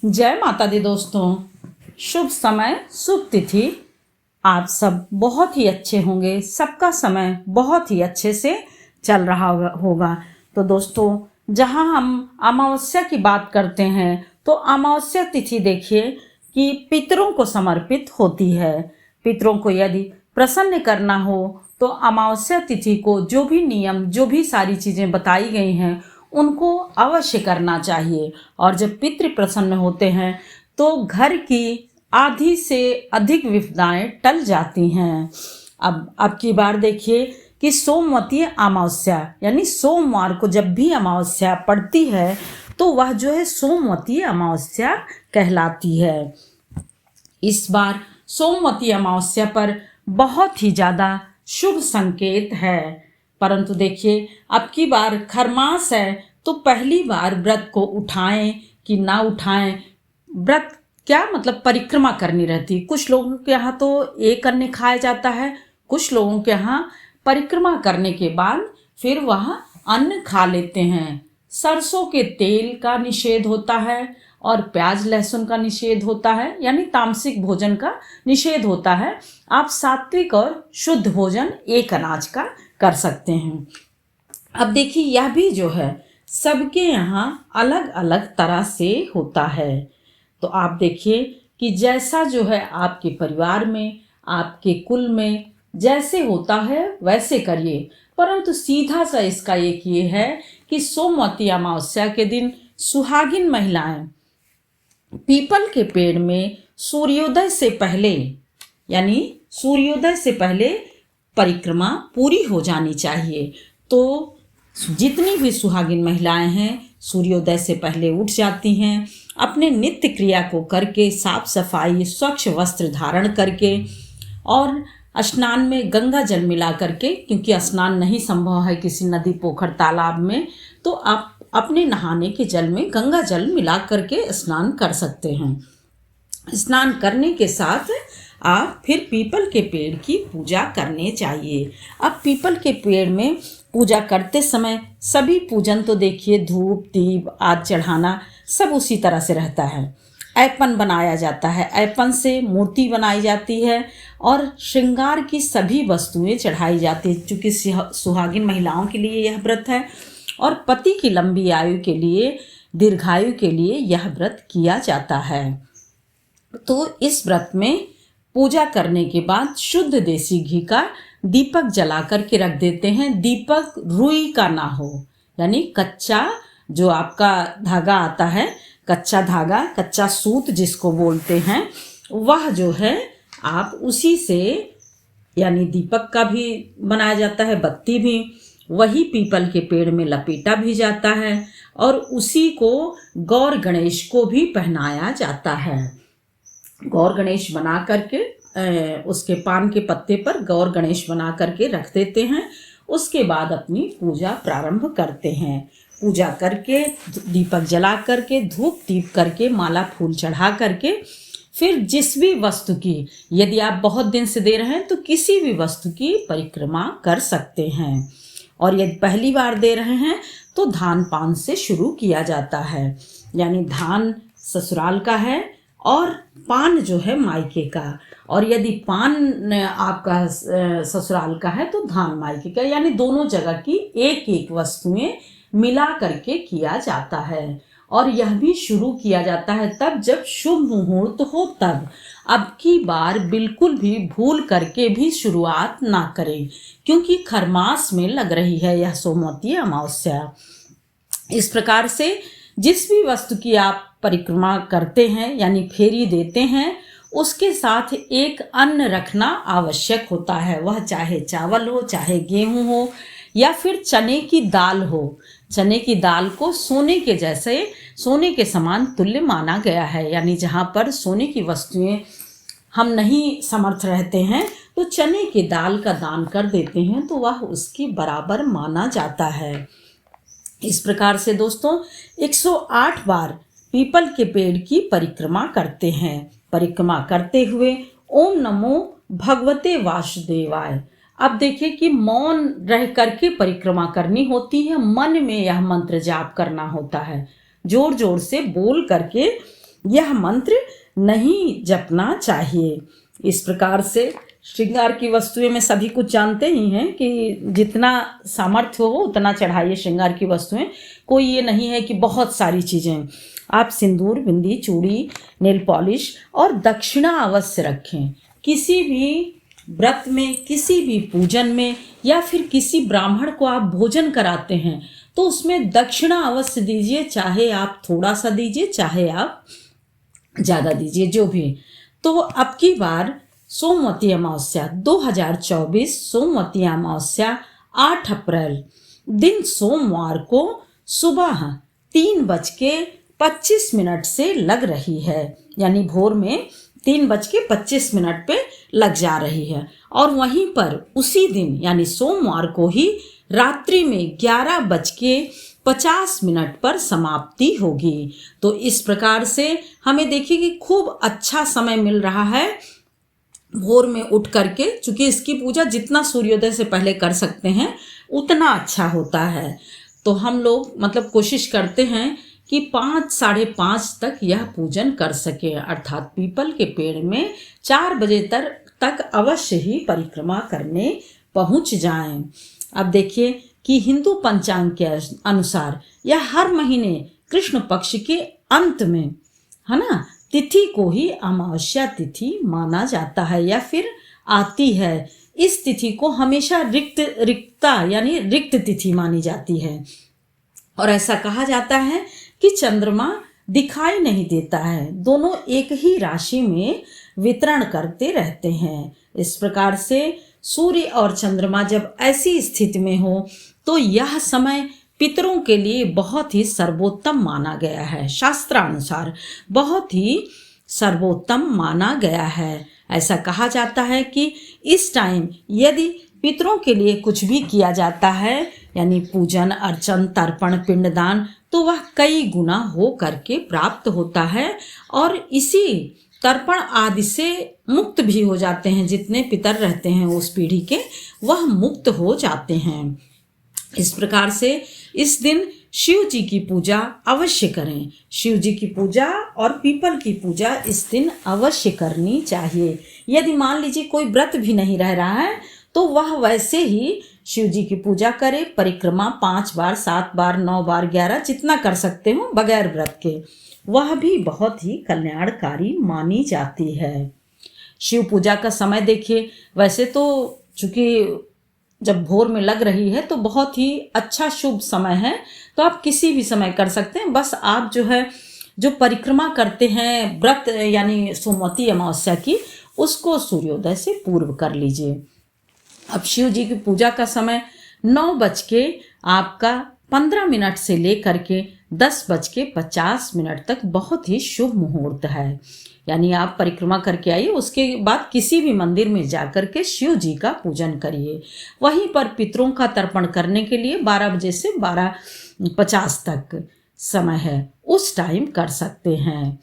जय माता दी दोस्तों। शुभ समय, शुभ तिथि। आप सब बहुत ही अच्छे होंगे। सबका समय बहुत ही अच्छे से चल रहा होगा। तो दोस्तों, जहां हम अमावस्या की बात करते हैं तो अमावस्या तिथि देखिए कि पितरों को समर्पित होती है। पितरों को यदि प्रसन्न करना हो तो अमावस्या तिथि को जो भी नियम, जो भी सारी चीज़ें बताई गई हैं उनको अवश्य करना चाहिए। और जब पितृ प्रसन्न होते हैं तो घर की आधी से अधिक विपदाएं टल जाती हैं। अब की बार देखिए कि सोमवती अमावस्या यानी सोमवार को जब भी अमावस्या पड़ती है तो वह जो है सोमवती अमावस्या कहलाती है। इस बार सोमवती अमावस्या पर बहुत ही ज़्यादा शुभ संकेत है। परंतु देखिए, अब की बार खरमास है तो पहली बार व्रत को उठाएं कि ना उठाएं। व्रत क्या मतलब परिक्रमा करनी रहती। कुछ लोगों के यहाँ तो एक अन्न खाया जाता है, कुछ लोगों के यहाँ परिक्रमा करने के बाद फिर वह अन्न खा लेते हैं। सरसों के तेल का निषेध होता है और प्याज लहसुन का निषेध होता है, यानी तामसिक भोजन का निषेध होता है। आप सात्विक और शुद्ध भोजन एक अनाज का कर सकते हैं। अब देखिए, यह भी जो है सबके यहाँ अलग अलग तरह से होता है। तो आप देखिए कि जैसा जो है आपके परिवार में, आपके कुल में जैसे होता है वैसे करिए। परंतु सीधा सा इसका एक ये है कि सोमवती अमावस्या के दिन सुहागिन महिलाएं पीपल के पेड़ में सूर्योदय से पहले, यानी सूर्योदय से पहले परिक्रमा पूरी हो जानी चाहिए। तो जितनी भी सुहागिन महिलाएं हैं सूर्योदय से पहले उठ जाती हैं, अपने नित्य क्रिया को करके, साफ सफाई, स्वच्छ वस्त्र धारण करके और स्नान में गंगा जल मिला करके, क्योंकि स्नान नहीं संभव है किसी नदी, पोखर, तालाब में, तो आप अपने नहाने के जल में गंगा जल मिला करके स्नान कर सकते हैं। स्नान करने के साथ आप फिर पीपल के पेड़ की पूजा करने चाहिए। अब पीपल के पेड़ में पूजा करते समय सभी पूजन तो देखिए धूप दीप आदि चढ़ाना सब उसी तरह से रहता है। ऐपन बनाया जाता है, ऐपन से मूर्ति बनाई जाती है और श्रृंगार की सभी वस्तुएं चढ़ाई जाती है। चूँकि सुहागिन महिलाओं के लिए यह व्रत है और पति की लंबी आयु के लिए, दीर्घायु के लिए यह व्रत किया जाता है। तो इस व्रत में पूजा करने के बाद शुद्ध देसी घी का दीपक जला करके रख देते हैं। दीपक रुई का ना हो, यानी कच्चा जो आपका धागा आता है, कच्चा धागा, कच्चा सूत जिसको बोलते हैं, वह जो है आप उसी से, यानी दीपक का भी बनाया जाता है, बत्ती भी वही पीपल के पेड़ में लपेटा भी जाता है और उसी को गौर गणेश को भी पहनाया जाता है। गौर गणेश बना करके उसके पान के पत्ते पर गौर गणेश बना करके रख देते हैं। उसके बाद अपनी पूजा प्रारंभ करते हैं। पूजा करके, दीपक जला करके, धूप दीप करके, माला फूल चढ़ा करके, फिर जिस भी वस्तु की, यदि आप बहुत दिन से दे रहे हैं तो किसी भी वस्तु की परिक्रमा कर सकते हैं। और यदि पहली बार दे रहे हैं तो धान पान से शुरू किया जाता है, यानी धान ससुराल का है और पान जो है मायके का। और यदि पान आपका ससुराल का है तो धान मायके का, यानी दोनों जगह की एक एक वस्तुएं मिला करके किया जाता है। और यह भी शुरू किया जाता है तब जब शुभ मुहूर्त हो तब। अब की बार बिल्कुल भी भूल करके भी शुरुआत ना करें, क्योंकि खरमास में लग रही है यह सोमवती अमावस्या। इस प्रकार से जिस भी वस्तु की आप परिक्रमा करते हैं, यानी फेरी देते हैं, उसके साथ एक अन्न रखना आवश्यक होता है। वह चाहे चावल हो, चाहे गेहूं हो या फिर चने की दाल हो। चने की दाल को सोने के जैसे, सोने के समान तुल्य माना गया है। यानी जहाँ पर सोने की वस्तुएं हम नहीं समर्थ रहते हैं तो चने की दाल का दान कर देते हैं तो वह उसकी बराबर माना जाता है। इस प्रकार से दोस्तों 108 बार पीपल के पेड़ की परिक्रमा करते हैं। परिक्रमा करते हुए ओम नमो भगवते वासुदेवाय। अब देखिए कि मौन रह करके परिक्रमा करनी होती है, मन में यह मंत्र जाप करना होता है। जोर जोर से बोल करके यह मंत्र नहीं जपना चाहिए। इस प्रकार से श्रृंगार की वस्तुएं में सभी कुछ जानते ही हैं कि जितना सामर्थ्य हो उतना चढ़ाइए श्रृंगार की वस्तुएं। कोई ये नहीं है कि बहुत सारी चीज़ें। आप सिंदूर, बिंदी, चूड़ी, नेल पॉलिश और दक्षिणा अवश्य रखें। किसी भी व्रत में, किसी भी पूजन में या फिर किसी ब्राह्मण को आप भोजन कराते हैं तो उसमें दक्षिणा अवश्य दीजिए, चाहे आप थोड़ा सा दीजिए चाहे आप ज़्यादा दीजिए, जो भी। तो अब की बार सोमवती अमावस्या 2024 सोमवती अमावस्या 8 अप्रैल दिन सोमवार को सुबह 3:25 से लग रही है, यानी भोर में 3:25 पे लग जा रही है। और वहीं पर उसी दिन यानी सोमवार को ही रात्रि में 11:50 पर समाप्ति होगी। तो इस प्रकार से हमें देखिए कि खूब अच्छा समय मिल रहा है भोर में उठ करके, चूंकि इसकी पूजा जितना सूर्योदय से पहले कर सकते हैं उतना अच्छा होता है। तो हम लोग मतलब कोशिश करते हैं कि 5 साढ़े 5 तक यह पूजन कर सके, अर्थात पीपल के पेड़ में 4 बजे तक अवश्य ही परिक्रमा करने पहुंच जाएं। अब देखिए कि हिंदू पंचांग के अनुसार यह हर महीने कृष्ण पक्ष के अंत में, है ना, तिथि को ही अमावस्या तिथि माना जाता है या फिर आती है। इस तिथि को हमेशा रिक्ता यानी रिक्त तिथि मानी जाती है। और ऐसा कहा जाता है कि चंद्रमा दिखाई नहीं देता है, दोनों एक ही राशि में वितरण करते रहते हैं। इस प्रकार से सूर्य और चंद्रमा जब ऐसी स्थिति में हो तो यह समय पितरों के लिए बहुत ही सर्वोत्तम माना गया है, शास्त्रानुसार बहुत ही सर्वोत्तम माना गया है। ऐसा कहा जाता है कि इस टाइम यदि पितरों के लिए कुछ भी किया जाता है, यानी पूजन, अर्चन, तर्पण, पिंडदान, तो वह कई गुना हो करके प्राप्त होता है और इसी तर्पण आदि से मुक्त भी हो जाते हैं। जितने पितर रहते हैं उस पीढ़ी के, वह मुक्त हो जाते हैं। इस प्रकार से इस दिन शिव जी की पूजा अवश्य करें। शिव जी की पूजा और पीपल की पूजा इस दिन अवश्य करनी चाहिए। यदि मान लीजिए कोई व्रत भी नहीं रह रहा है तो वह वैसे ही शिव जी की पूजा करे, परिक्रमा 5 बार, 7 बार, 9 बार, 11 जितना कर सकते हो बगैर व्रत के, वह भी बहुत ही कल्याणकारी मानी जाती है। शिव पूजा का समय देखिए, वैसे तो चूंकि जब भोर में लग रही है तो बहुत ही अच्छा शुभ समय है, तो आप किसी भी समय कर सकते हैं। बस आप जो परिक्रमा करते हैं व्रत यानी सोमवती अमावस्या की, उसको सूर्योदय से पूर्व कर लीजिए। अब शिव जी की पूजा का समय 9:15 से लेकर के 10:50 तक बहुत ही शुभ मुहूर्त है। यानी आप परिक्रमा करके आइए, उसके बाद किसी भी मंदिर में जाकर के शिव जी का पूजन करिए। वहीं पर पितरों का तर्पण करने के लिए 12 बजे से 12:50 तक समय है, उस टाइम कर सकते हैं।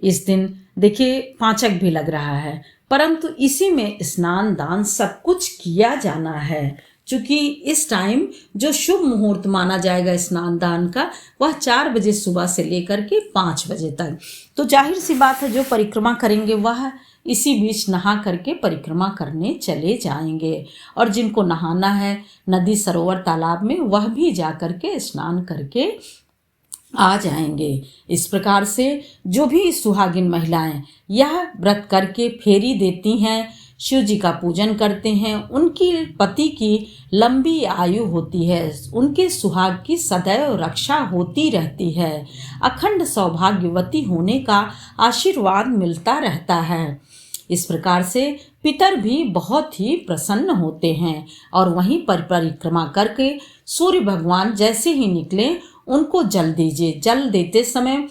इस दिन देखिए पांचक भी लग रहा है, परंतु इसी में स्नान दान सब कुछ किया जाना है। चूंकि इस टाइम जो शुभ मुहूर्त माना जाएगा स्नान दान का, वह 4 बजे सुबह से लेकर के 5 बजे तक। तो जाहिर सी बात है जो परिक्रमा करेंगे वह इसी बीच नहा करके परिक्रमा करने चले जाएंगे, और जिनको नहाना है नदी, सरोवर, तालाब में, वह भी जा करके स्नान करके आ जाएंगे। इस प्रकार से जो भी सुहागिन महिलाएं यह व्रत करके फेरी देती हैं, शिव जी का पूजन करते हैं, उनकी पति की लंबी आयु होती है, उनके सुहाग की सदैव रक्षा होती रहती है, अखंड सौभाग्यवती होने का आशीर्वाद मिलता रहता है। इस प्रकार से पितर भी बहुत ही प्रसन्न होते हैं। और वहीं पर परिक्रमा करके सूर्य भगवान जैसे ही निकले उनको जल दीजिए। जल देते समय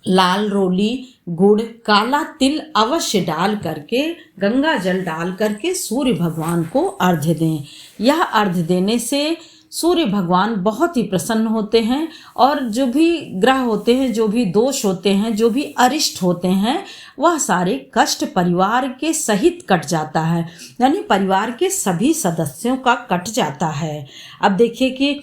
लाल रोली, गुड़, काला तिल अवश्य डाल करके, गंगा जल डाल करके सूर्य भगवान को अर्घ्य दें। यह अर्घ्य देने से सूर्य भगवान बहुत ही प्रसन्न होते हैं और जो भी ग्रह होते हैं, जो भी दोष होते हैं, जो भी अरिष्ट होते हैं, वह सारे कष्ट परिवार के सहित कट जाता है, यानी परिवार के सभी सदस्यों का कट जाता है। अब देखिए कि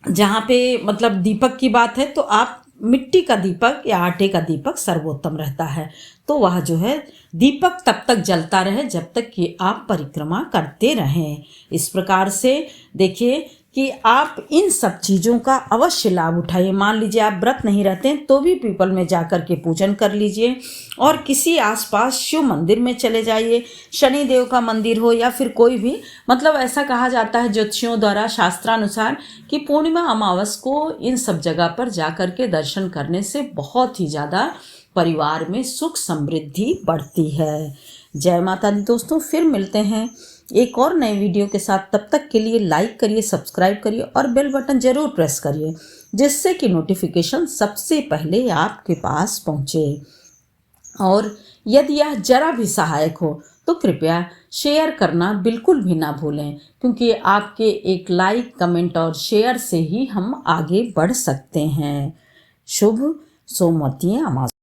जहाँ पे मतलब दीपक की बात है तो आप मिट्टी का दीपक या आटे का दीपक सर्वोत्तम रहता है। तो वह जो है दीपक तब तक जलता रहे जब तक कि आप परिक्रमा करते रहें। इस प्रकार से देखिए कि आप इन सब चीज़ों का अवश्य लाभ उठाइए। मान लीजिए आप व्रत नहीं रहते हैं तो भी पीपल में जा कर के पूजन कर लीजिए, और किसी आसपास शिव मंदिर में चले जाइए, शनि देव का मंदिर हो या फिर कोई भी, मतलब ऐसा कहा जाता है ज्योतिषियों द्वारा शास्त्रानुसार कि पूर्णिमा अमावस को इन सब जगह पर जा कर के दर्शन करने से बहुत ही ज़्यादा परिवार में सुख समृद्धि बढ़ती है। जय माता दी दोस्तों, फिर मिलते हैं एक और नए वीडियो के साथ। तब तक के लिए लाइक करिए, सब्सक्राइब करिए और बेल बटन जरूर प्रेस करिए, जिससे कि नोटिफिकेशन सबसे पहले आपके पास पहुंचे। और यदि यह जरा भी सहायक हो तो कृपया शेयर करना बिल्कुल भी ना भूलें, क्योंकि आपके एक लाइक, कमेंट और शेयर से ही हम आगे बढ़ सकते हैं। शुभ सोमवती अमावस्या।